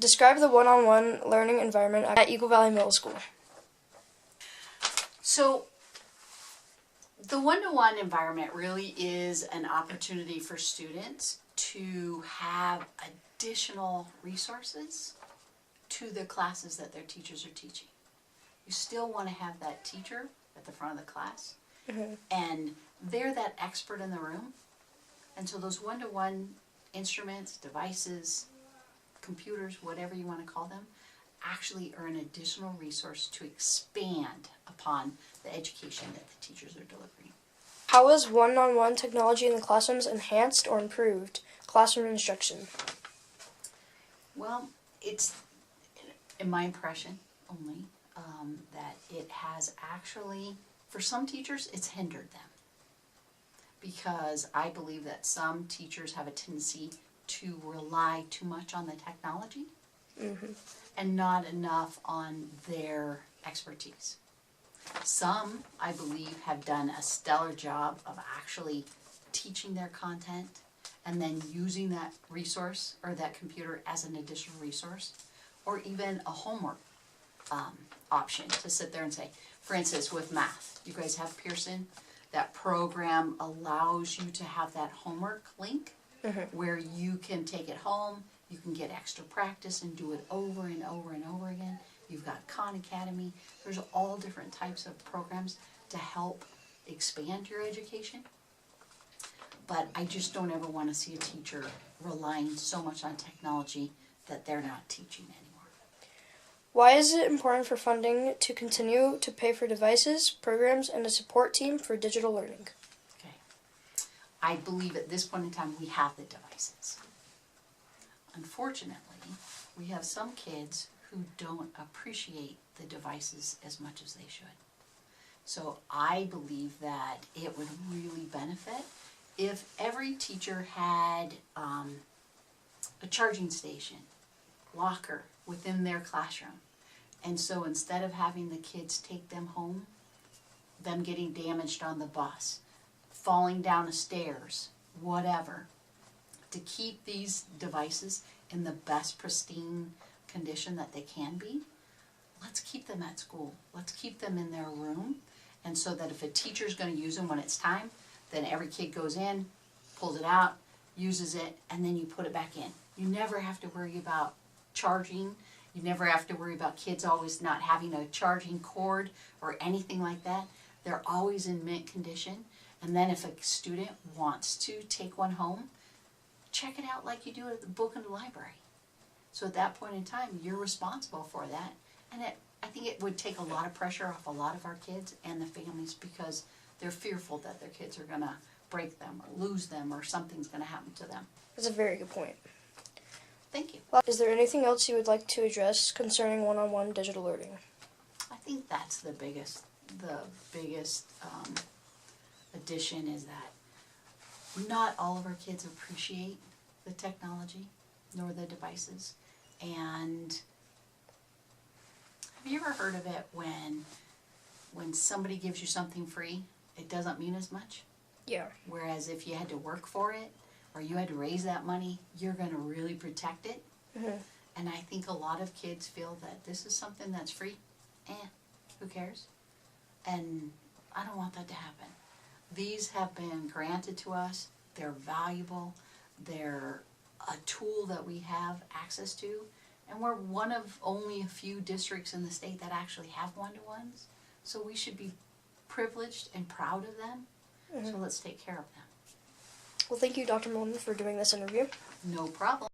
Describe the one-on-one learning environment at Eagle Valley Middle School. So the one-to-one environment really is an opportunity for students to have additional resources to the classes that their teachers are teaching. You still want to have that teacher at the front of the class, and they're that expert in the room. And so those one-to-one instruments, devices, computers, whatever you want to call them, actually are an additional resource to expand upon the education that the teachers are delivering. How has one-on-one technology in the classrooms enhanced or improved classroom instruction? Well, it's, in my impression only, that it has actually, for some teachers, it's hindered them. Because I believe that some teachers have a tendency to rely too much on the technology and not enough on their expertise. Some, I believe, have done a stellar job of actually teaching their content and then using that resource or that computer as an additional resource, or even a homework option to sit there and say, for instance, with math, you guys have Pearson. That program allows you to have that homework link where you can take it home, you can get extra practice and do it over and over and over again. You've got Khan Academy. There's all different types of programs to help expand your education. But I just don't ever want to see a teacher relying so much on technology that they're not teaching anymore. Why is it important for funding to continue to pay for devices, programs, and a support team for digital learning? Okay. I believe at this point in time we have the devices. Unfortunately, we have some kids who don't appreciate the devices as much as they should. So I believe that it would really benefit if every teacher had a charging station, locker within their classroom. And so instead of having the kids take them home, them getting damaged on the bus, falling down the stairs, whatever, to keep these devices in the best pristine condition that they can be, let's keep them at school. Let's keep them in their room. And so that if a teacher's going to use them when it's time, then every kid goes in, pulls it out, uses it, and then you put it back in. You never have to worry about charging. You never have to worry about kids always not having a charging cord or anything like that. They're always in mint condition. And then if a student wants to take one home, check it out like you do at the book in the library. So at that point in time, you're responsible for that. And I think it would take a lot of pressure off a lot of our kids and the families because they're fearful that their kids are going to break them or lose them or something's going to happen to them. That's a very good point. Thank you. Is there anything else you would like to address concerning one-on-one digital learning? I think that's the biggest addition is that not all of our kids appreciate the technology nor the devices. And have you ever heard of it when somebody gives you something free, it doesn't mean as much? Yeah. Whereas if you had to work for it or you had to raise that money, you're going to really protect it. And I think a lot of kids feel that this is something that's free. Who cares? And I don't want that to happen. These have been granted to us. They're valuable. They're a tool that we have access to. And we're one of only a few districts in the state that actually have one-to-ones. So we should be privileged and proud of them. So let's take care of them. Well, thank you, Dr. Moulden, for doing this interview. No problem.